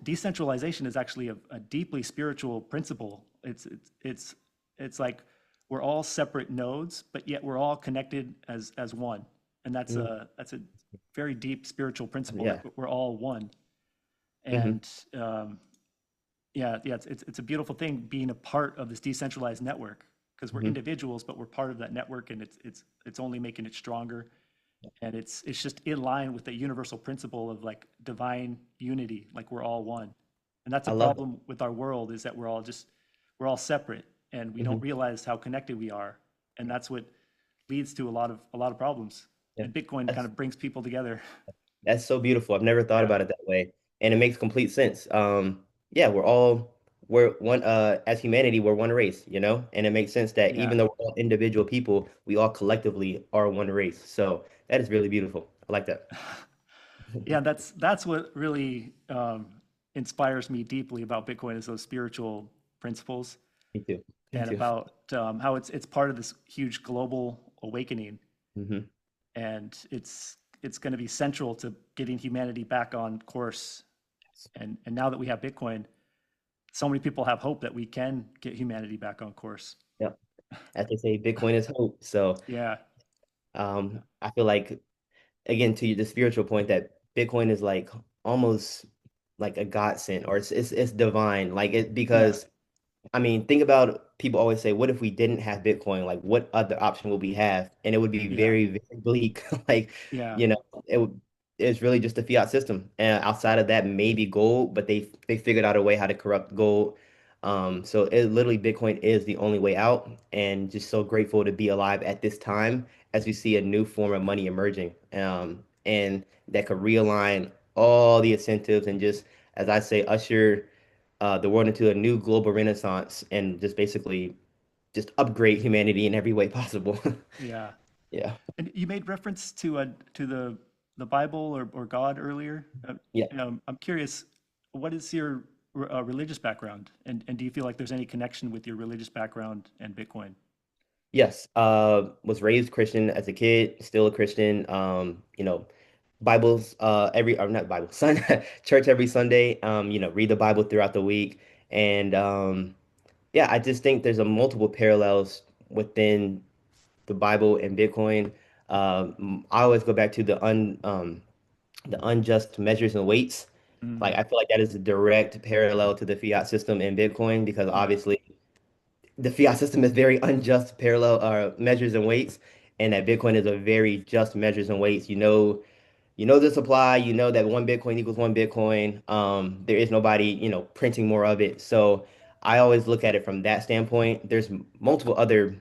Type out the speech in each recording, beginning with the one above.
decentralization is actually a deeply spiritual principle. It's like we're all separate nodes, but yet we're all connected as one. And Mm, that's a very deep spiritual principle that yeah. we're all one. Hmm. And yeah, it's a beautiful thing being a part of this decentralized network because we're Hmm. individuals, but we're part of that network, and it's only making it stronger. And it's just in line with the universal principle of like divine unity, like we're all one. And that's I a love it. problem with our world is that we're all separate and we don't Hmm. realize how connected we are. And that's what leads to a lot of problems. Yeah. And Bitcoin kind That's of brings people together. that's so beautiful. I've never thought Yeah. about it that way, and it makes complete sense. Yeah, we're one as humanity, we're one race, and it makes sense that Yeah. even though we're all individual people, we all collectively are one race. So that is really beautiful. I like that. Yeah, that's what really inspires me deeply about Bitcoin is those spiritual principles Me too. Me and too. about how it's part of this huge global awakening, Hmm. and it's going to be central to getting humanity back on course. And now that we have Bitcoin, so many people have hope that we can get humanity back on course. Yeah. As they say, Bitcoin is hope. So Yeah, I feel like again to the spiritual point that Bitcoin is like almost like a godsend or it's divine. Like it yeah, because I mean, think about people always say, what if we didn't have Bitcoin? Like, what other option would we have? And it would be yeah, very, very bleak. Like, yeah, you know, it's really just a fiat system. And outside of that, maybe gold, but they figured out a way how to corrupt gold. So it literally Bitcoin is the only way out, and just so grateful to be alive at this time as we see a new form of money emerging, and that could realign all the incentives and just, as I say, usher the world into a new global renaissance and just basically just upgrade humanity in every way possible. yeah. Yeah. And you made reference to the Bible or God earlier. Yeah. I'm curious, what is your religious background, and do you feel like there's any connection with your religious background and Bitcoin? Yes. Was raised Christian as a kid, still a Christian. Bibles every or not Bible, Sun church every Sunday. Read the Bible throughout the week. And yeah, I just think there's a multiple parallels within the Bible and Bitcoin. I always go back to the unjust measures and weights. Like Mm, I feel like that is a direct parallel to the fiat system in Bitcoin because yeah, obviously the fiat system is very unjust parallel measures and weights, and that Bitcoin is a very just measures and weights. You know the supply, you know that one Bitcoin equals one Bitcoin. There is nobody, printing more of it. So I always look at it from that standpoint. There's multiple other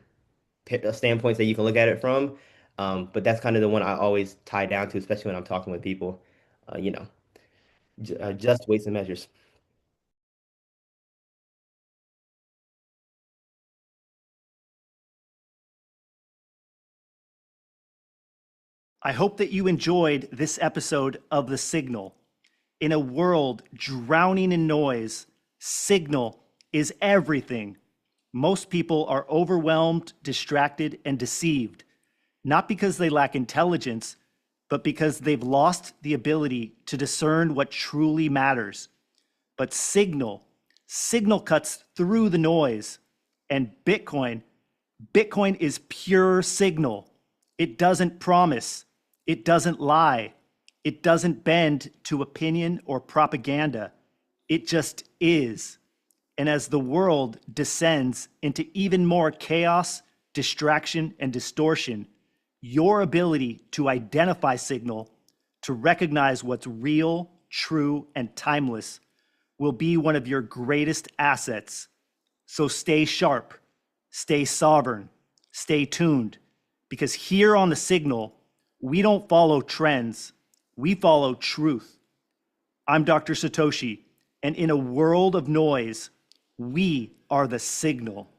standpoints that you can look at it from. But that's kind of the one I always tie down to, especially when I'm talking with people. Uh, you know, yeah. just weights and measures. I hope that you enjoyed this episode of The Signal. In a world drowning in noise, signal is everything. Most people are overwhelmed, distracted, and deceived, not because they lack intelligence, but because they've lost the ability to discern what truly matters. But signal cuts through the noise. And Bitcoin is pure signal. It doesn't promise, it doesn't lie, it doesn't bend to opinion or propaganda. It just is. And as the world descends into even more chaos, distraction, and distortion, your ability to identify signal, to recognize what's real, true, and timeless, will be one of your greatest assets. So stay sharp, stay sovereign, stay tuned, because here on the Signal, we don't follow trends, we follow truth. I'm Dr. Satoshi, and in a world of noise, we are the Signal.